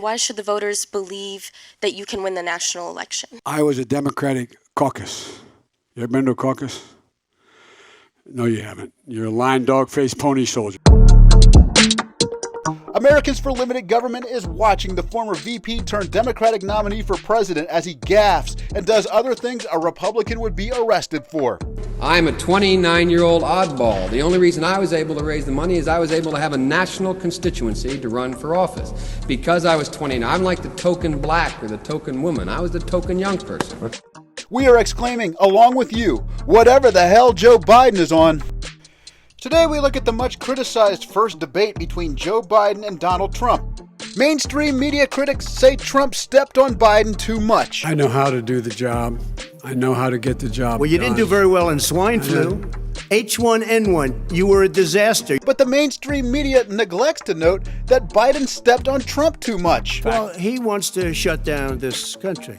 Why should the voters believe that you can win the national election? I was a Democratic caucus. You ever been to a caucus? No, you haven't. You're a lying dog-faced pony soldier. Americans for Limited Government is watching the former VP turned Democratic nominee for president as he gaffes and does other things a Republican would be arrested for. I'm a 29-year-old oddball. The only reason I was able to raise the money is I was able to have a national constituency to run for office. Because I was 29, I'm like the token black or the token woman. I was the token young person. We are exclaiming, along with you, whatever the hell Joe Biden is on. Today we look at the much criticized first debate between Joe Biden and Donald Trump. Mainstream media critics say Trump stepped on Biden too much. I know how to do the job. I know how to get the job Well, you done. didn't do very well in swine flu. H1N1, you were a disaster. But the mainstream media neglects to note that Biden stepped on Trump too much. Well, he wants to shut down this country,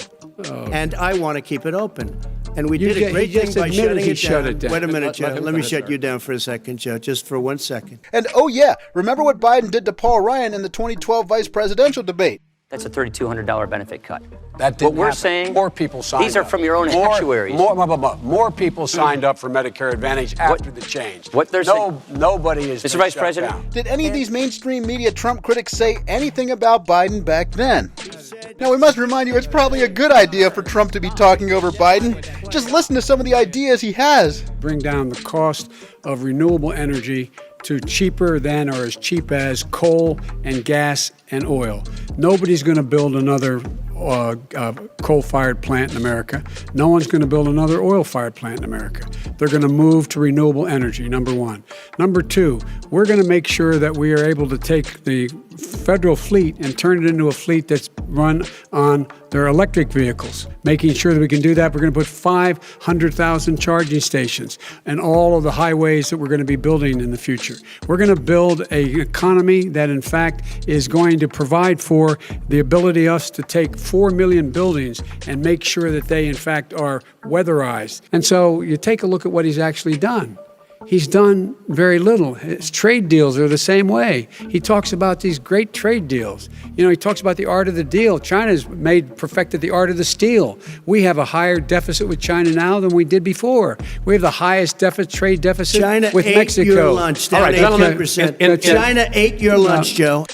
and I want to keep it open. And we did a great thing by shutting it down. Wait a minute, Joe. Let me shut you down for a second, Joe, just for 1 second. And oh yeah, remember what Biden did to Paul Ryan in the 2012 vice presidential debate? That's a $3,200 benefit cut. That didn't What we're happen. saying, More people signed these are up. from your own actuaries. More people signed up for Medicare Advantage after the change. What they're saying, nobody is. Mr. Vice President, down. Did any of these mainstream media Trump critics say anything about Biden back then? Now we must remind you it's probably a good idea for Trump to be talking over Biden. Just listen to some of the ideas he has. Bring down the cost of renewable energy to cheaper than or as cheap as coal and gas and oil. Nobody's going to build another coal-fired plant in America. No one's going to build another oil-fired plant in America. They're going to move to renewable energy, number one. Number two, we're going to make sure that we are able to take the federal fleet and turn it into a fleet that's run on their electric vehicles. Making sure that we can do that, we're going to put 500,000 charging stations and all of the highways that we're going to be building in the future. We're going to build an economy that, in fact, is going to provide for the ability of us to take 4 million buildings and make sure that they, in fact, are weatherized. And so you take a look at what he's actually done. He's done very little. His trade deals are the same way. He talks about these great trade deals. You know, he talks about the art of the deal. China's perfected the art of the steal. We have a higher deficit with China now than we did before. We have the highest trade deficit with Mexico. China ate your lunch. Down 18%. China ate your lunch, Joe.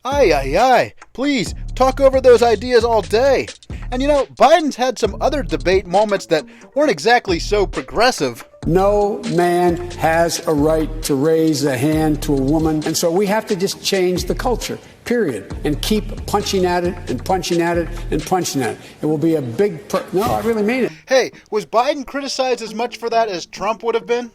Aye. Please, talk over those ideas all day. And you know, Biden's had some other debate moments that weren't exactly so progressive. No man has a right to raise a hand to a woman. And so we have to just change the culture, period, and keep punching at it and punching at it and punching at it. It will be a big... No, I really mean it. Hey, was Biden criticized as much for that as Trump would have been?